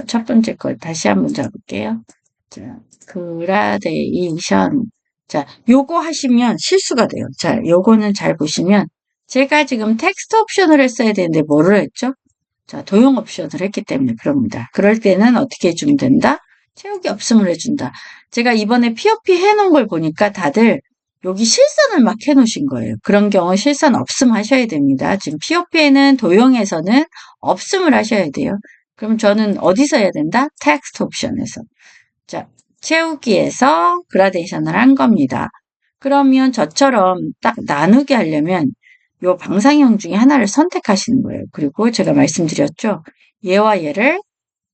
첫 번째 거 다시 한번 잡을게요. 자, 그라데이션 자, 요거 하시면 실수가 돼요. 자, 요거는 잘 보시면 제가 지금 텍스트 옵션을 했어야 되는데 뭐를 했죠? 자, 도형 옵션을 했기 때문에 그럽니다. 그럴 때는 어떻게 해주면 된다? 채우기 없음을 해준다. 제가 이번에 POP 해놓은 걸 보니까 다들 여기 실선을 막 해놓으신 거예요. 그런 경우 실선 없음 하셔야 됩니다. 지금 POP에는 도형에서는 없음을 하셔야 돼요. 그럼 저는 어디서 해야 된다? 텍스트 옵션에서. 자, 채우기에서 그라데이션을 한 겁니다. 그러면 저처럼 딱 나누게 하려면 요 방상형 중에 하나를 선택하시는 거예요. 그리고 제가 말씀드렸죠. 얘와 얘를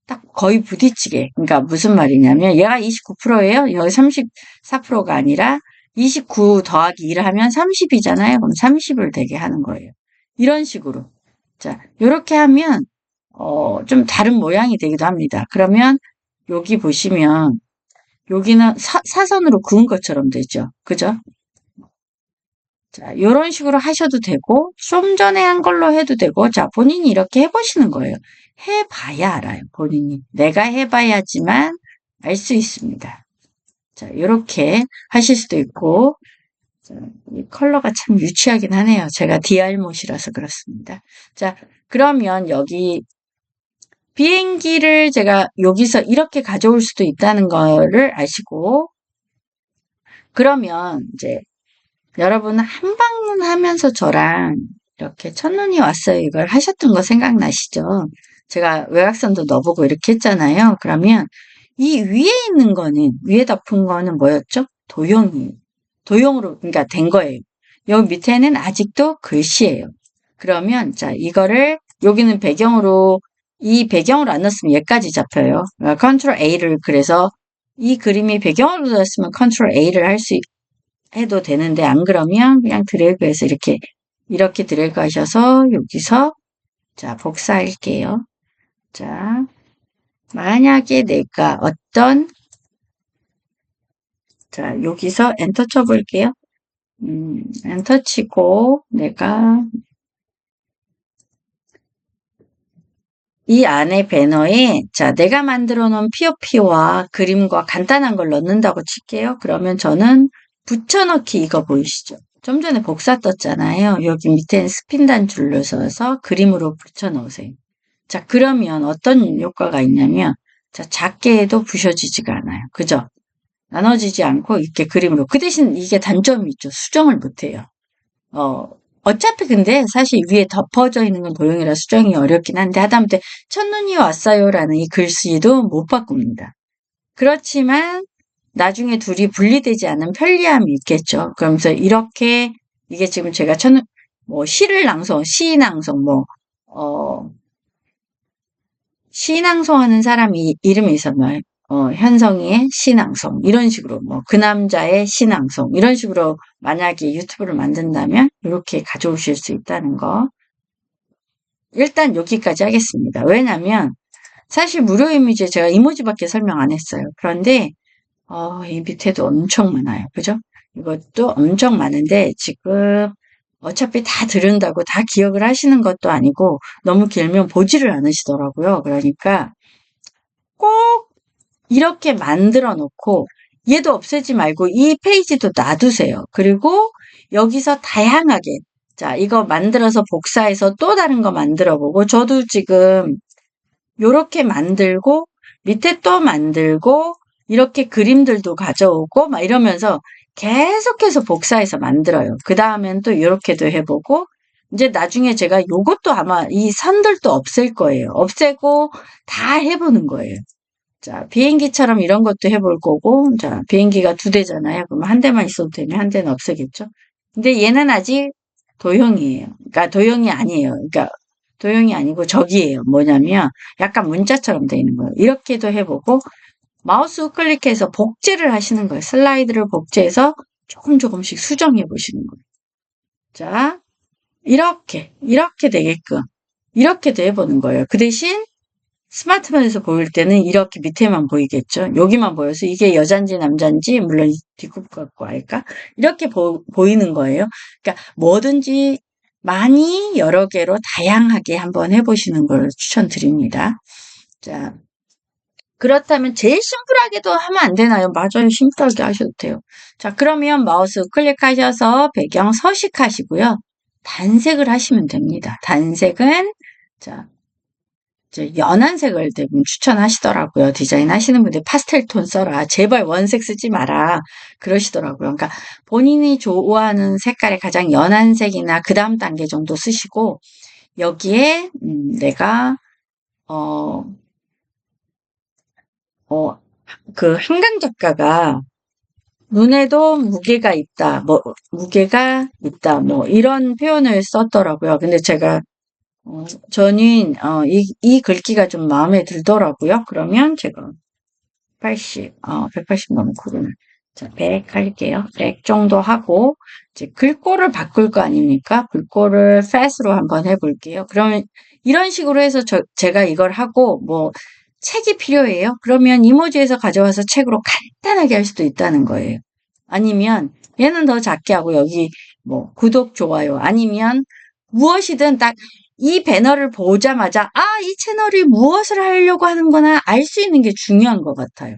딱 거의 부딪히게. 그러니까 무슨 말이냐면 얘가 29%예요. 여기 34%가 아니라 29 더하기 1을 하면 30이잖아요. 그럼 30을 되게 하는 거예요. 이런 식으로. 자, 요렇게 하면 좀 다른 모양이 되기도 합니다. 그러면 여기 보시면 여기는 사선으로 그은 것처럼 되죠. 그죠? 자, 요런 식으로 하셔도 되고, 좀 전에 한 걸로 해도 되고, 자, 본인이 이렇게 해보시는 거예요. 해봐야 알아요, 본인이. 내가 해봐야지만 알 수 있습니다. 자, 요렇게 하실 수도 있고, 자, 이 컬러가 참 유치하긴 하네요. 제가 DR못이라서 그렇습니다. 자, 그러면 여기 비행기를 제가 여기서 이렇게 가져올 수도 있다는 거를 아시고, 그러면 이제 여러분 한방하면서 저랑 이렇게 첫눈이 왔어요. 이걸 하셨던 거 생각나시죠? 제가 외곽선도 넣어보고 이렇게 했잖아요. 그러면 이 위에 있는 거는, 위에 덮은 거는 뭐였죠? 도형이에요. 도형으로, 그러니까 된 거예요. 여기 밑에는 아직도 글씨예요. 그러면, 자, 이거를, 여기는 배경으로, 이 배경으로 안 넣었으면 얘까지 잡혀요. 컨트롤 A를, 그래서 이 그림이 배경으로 넣었으면 컨트롤 A를 할 수 해도 되는데 안 그러면 그냥 드래그해서 이렇게 드래그 하셔서 여기서 자, 복사할게요. 자, 만약에 내가 자, 여기서 엔터 쳐볼게요. 엔터 치고 내가 이 안에 배너에 자, 내가 만들어 놓은 POP와 그림과 간단한 걸 넣는다고 칠게요. 그러면 저는 붙여넣기 이거 보이시죠? 좀 전에 복사 떴잖아요. 여기 밑에는 스핀 단줄로 써서 그림으로 붙여넣으세요. 자, 그러면 어떤 효과가 있냐면 자, 작게 해도 부셔지지가 않아요. 그죠? 나눠지지 않고 이렇게 그림으로. 그 대신 이게 단점이 있죠. 수정을 못해요. 어, 어차피 근데 사실 위에 덮어져 있는 건 도형이라 수정이 어렵긴 한데 하다못해 첫눈이 왔어요라는 이 글씨도 못 바꿉니다. 그렇지만 나중에 둘이 분리되지 않은 편리함이 있겠죠. 그러면서 이렇게 이게 지금 제가 뭐 시를 시 낭송 시 낭송하는 사람이 이름이 있었나요? 현성이의 시낭송 이런 식으로 뭐 그 남자의 시낭송 이런 식으로 만약에 유튜브를 만든다면 이렇게 가져오실 수 있다는 거. 일단 여기까지 하겠습니다. 왜냐면 사실 무료 이미지에 제가 이모지밖에 설명 안 했어요. 그런데 이 밑에도 엄청 많아요. 그죠? 이것도 엄청 많은데 지금 어차피 다 들은다고 다 기억을 하시는 것도 아니고 너무 길면 보지를 않으시더라고요. 그러니까 꼭 이렇게 만들어 놓고 얘도 없애지 말고 이 페이지도 놔두세요. 그리고 여기서 다양하게 자 이거 만들어서 복사해서 또 다른 거 만들어 보고 저도 지금 요렇게 만들고 밑에 또 만들고 이렇게 그림들도 가져오고 막 이러면서 계속해서 복사해서 만들어요. 그 다음엔 또 이렇게도 해보고 이제 나중에 제가 요것도 아마 이 선들도 없앨 거예요. 없애고 다 해보는 거예요. 자, 비행기처럼 이런 것도 해볼 거고, 자, 비행기가 두 대잖아요. 그럼 한 대만 있어도 되면 한 대는 없애겠죠? 근데 얘는 아직 도형이에요. 그러니까 도형이 아니에요. 그러니까 도형이 아니고 저기예요. 뭐냐면 약간 문자처럼 돼 있는 거예요. 이렇게도 해보고, 마우스 우클릭해서 복제를 하시는 거예요. 슬라이드를 복제해서 조금씩 수정해 보시는 거예요. 자, 이렇게 되게끔, 이렇게도 해보는 거예요. 그 대신 스마트폰에서 보일 때는 이렇게 밑에만 보이겠죠. 여기만 보여서 이게 여잔지 남잔지 물론 뒷굽 갖고 알까? 이렇게 보이는 거예요. 그러니까 뭐든지 많이 여러 개로 다양하게 한번 해보시는 걸 추천드립니다. 자, 그렇다면 제일 심플하게도 하면 안 되나요? 맞아요. 심플하게 하셔도 돼요. 자, 그러면 마우스 클릭하셔서 배경 서식하시고요. 단색을 하시면 됩니다. 단색은 자, 이제 연한 색을 대부분 추천하시더라고요. 디자인 하시는 분들 파스텔 톤 써라. 제발 원색 쓰지 마라. 그러시더라고요. 그러니까 본인이 좋아하는 색깔의 가장 연한 색이나 그 다음 단계 정도 쓰시고 여기에 내가 그 한강 작가가 눈에도 무게가 있다, 뭐, 이런 표현을 썼더라고요. 근데 제가 저는 이 글귀가 좀 마음에 들더라고요. 그러면 제가 180 너무 크구나. 자, 100 할게요. 100 정도 하고 이제 글꼴을 바꿀 거 아닙니까? 글꼴을 fast로 한번 해볼게요. 그러면 이런 식으로 해서 제가 이걸 하고 뭐 책이 필요해요? 그러면 이모지에서 가져와서 책으로 간단하게 할 수도 있다는 거예요. 아니면 얘는 더 작게 하고 여기 뭐 구독, 좋아요 아니면 무엇이든 딱 이 배너를 보자마자 이 채널이 무엇을 하려고 하는구나 알 수 있는 게 중요한 것 같아요.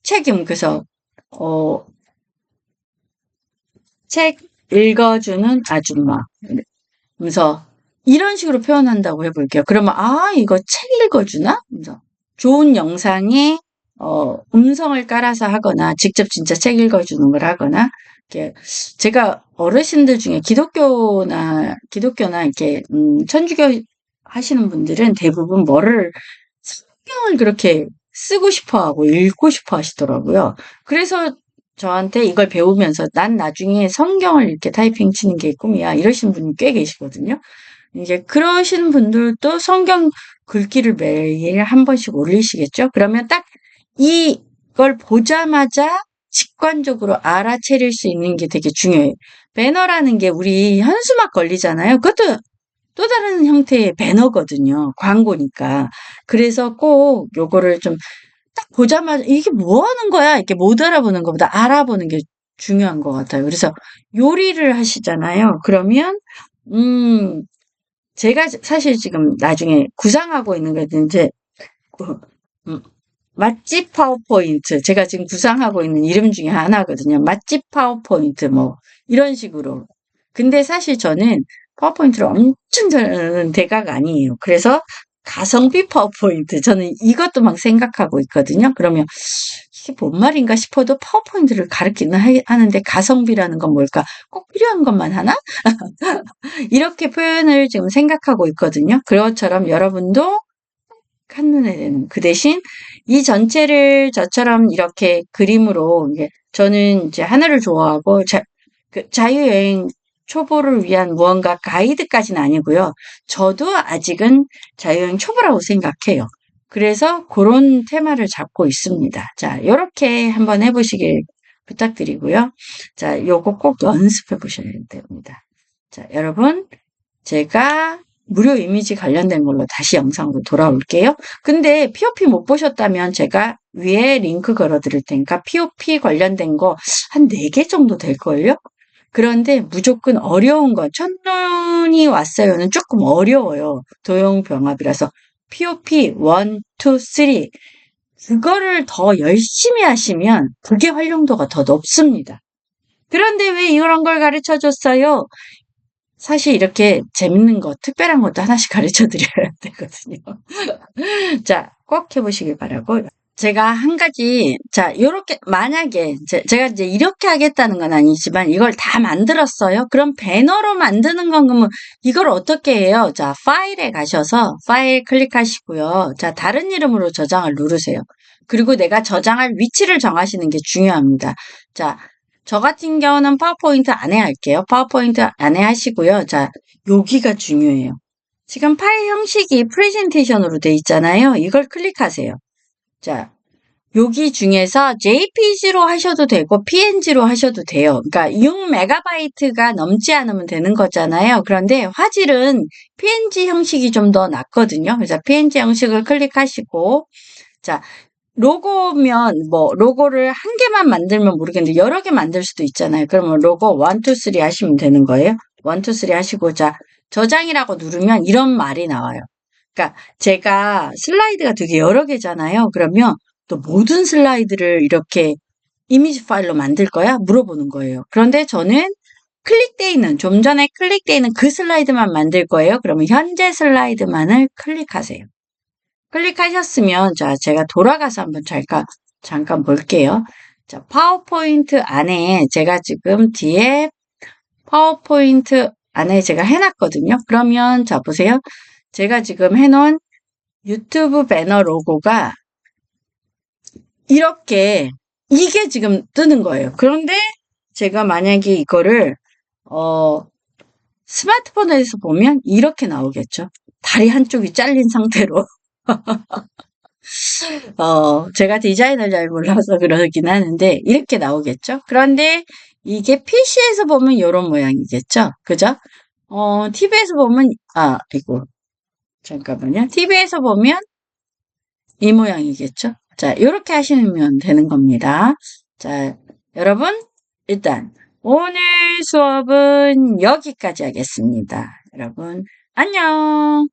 책임 그래서 책 읽어주는 아줌마 그래서 이런 식으로 표현한다고 해볼게요. 그러면 이거 책 읽어주나? 그래서 좋은 영상에 음성을 깔아서 하거나 직접 진짜 책 읽어주는 걸 하거나 이렇게 제가 어르신들 중에 기독교나 이렇게 천주교 하시는 분들은 대부분 성경을 그렇게 쓰고 싶어하고 읽고 싶어 하시더라고요. 그래서 저한테 이걸 배우면서 난 나중에 성경을 이렇게 타이핑 치는 게 꿈이야 이러신 분이 꽤 계시거든요. 이제 그러신 분들도 성경 글귀를 매일 한 번씩 올리시겠죠? 그러면 딱 이걸 보자마자 직관적으로 알아차릴 수 있는 게 되게 중요해요. 배너라는 게 우리 현수막 걸리잖아요. 그것도 또 다른 형태의 배너거든요. 광고니까. 그래서 꼭 요거를 좀 딱 보자마자 이게 뭐 하는 거야? 이렇게 못 알아보는 것보다 알아보는 게 중요한 것 같아요. 그래서 요리를 하시잖아요. 그러면, 음, 제가 사실 지금 나중에 구상하고 있는 게 이제, 그, 음, 맛집 파워포인트. 제가 지금 구상하고 있는 이름 중에 하나거든요. 맛집 파워포인트, 뭐, 이런 식으로. 근데 사실 저는 파워포인트를 엄청 잘하는 대가가 아니에요. 그래서 가성비 파워포인트. 저는 이것도 막 생각하고 있거든요. 그러면 이게 뭔 말인가 싶어도 파워포인트를 가르치는 하는데 가성비라는 건 뭘까? 꼭 필요한 것만 하나? 이렇게 표현을 지금 생각하고 있거든요. 그것처럼 여러분도 한눈에 되는. 그 대신 이 전체를 저처럼 이렇게 그림으로, 이게 저는 이제 하늘을 좋아하고, 그 자유여행 초보를 위한 무언가 가이드까지는 아니고요. 저도 아직은 자유여행 초보라고 생각해요. 그래서 그런 테마를 잡고 있습니다. 자, 요렇게 한번 해보시길 부탁드리고요. 자, 요거 꼭 연습해 보셔야 됩니다. 자, 여러분, 제가 무료 이미지 관련된 걸로 다시 영상으로 돌아올게요. 근데 POP 못 보셨다면 제가 위에 링크 걸어 드릴 테니까 POP 관련된 거 한 4개 정도 될걸요? 그런데 무조건 어려운 거, 첫눈이 왔어요는 조금 어려워요. 도용병합이라서 POP 1, 2, 3 그거를 더 열심히 하시면 그게 활용도가 더 높습니다. 그런데 왜 이런 걸 가르쳐 줬어요? 사실 이렇게 재밌는 거, 특별한 것도 하나씩 가르쳐 드려야 되거든요. 자, 꼭 해보시길 바라고. 제가 한 가지, 자, 요렇게, 만약에, 제가 이제 이렇게 하겠다는 건 아니지만, 이걸 다 만들었어요? 그럼 배너로 만드는 건 그러면 이걸 어떻게 해요? 자, 파일에 가셔서, 파일 클릭하시고요. 자, 다른 이름으로 저장을 누르세요. 그리고 내가 저장할 위치를 정하시는 게 중요합니다. 자, 저 같은 경우는 파워포인트 안에 할게요. 파워포인트 안에 하시고요. 자, 여기가 중요해요. 지금 파일 형식이 프레젠테이션으로 돼 있잖아요. 이걸 클릭하세요. 자, 여기 중에서 JPG로 하셔도 되고 PNG로 하셔도 돼요. 그러니까 6MB가 넘지 않으면 되는 거잖아요. 그런데 화질은 PNG 형식이 좀 더 낫거든요. 그래서 PNG 형식을 클릭하시고, 자, 로고면 뭐 로고를 한 개만 만들면 모르겠는데 여러 개 만들 수도 있잖아요. 그러면 로고 1, 2, 3 하시면 되는 거예요. 1, 2, 3 하시고, 자, 저장이라고 누르면 이런 말이 나와요. 그러니까 제가 슬라이드가 되게 여러 개잖아요. 그러면 또 모든 슬라이드를 이렇게 이미지 파일로 만들 거야? 물어보는 거예요. 그런데 저는 클릭돼 있는, 좀 전에 클릭돼 있는 그 슬라이드만 만들 거예요. 그러면 현재 슬라이드만을 클릭하세요. 클릭하셨으면, 자, 제가 돌아가서 한번 잠깐 볼게요. 자, 파워포인트 안에 제가 지금 뒤에 파워포인트 안에 제가 해놨거든요. 그러면, 자, 보세요. 제가 지금 해놓은 유튜브 배너 로고가 이렇게, 이게 지금 뜨는 거예요. 그런데 제가 만약에 이거를, 스마트폰에서 보면 이렇게 나오겠죠. 다리 한쪽이 잘린 상태로. 제가 디자인을 잘 몰라서 그러긴 하는데, 이렇게 나오겠죠? 그런데 이게 PC에서 보면 이런 모양이겠죠? 그죠? TV에서 보면, 이거, 잠깐만요. TV에서 보면 이 모양이겠죠? 자, 이렇게 하시면 되는 겁니다. 자, 여러분, 일단, 오늘 수업은 여기까지 하겠습니다. 여러분, 안녕!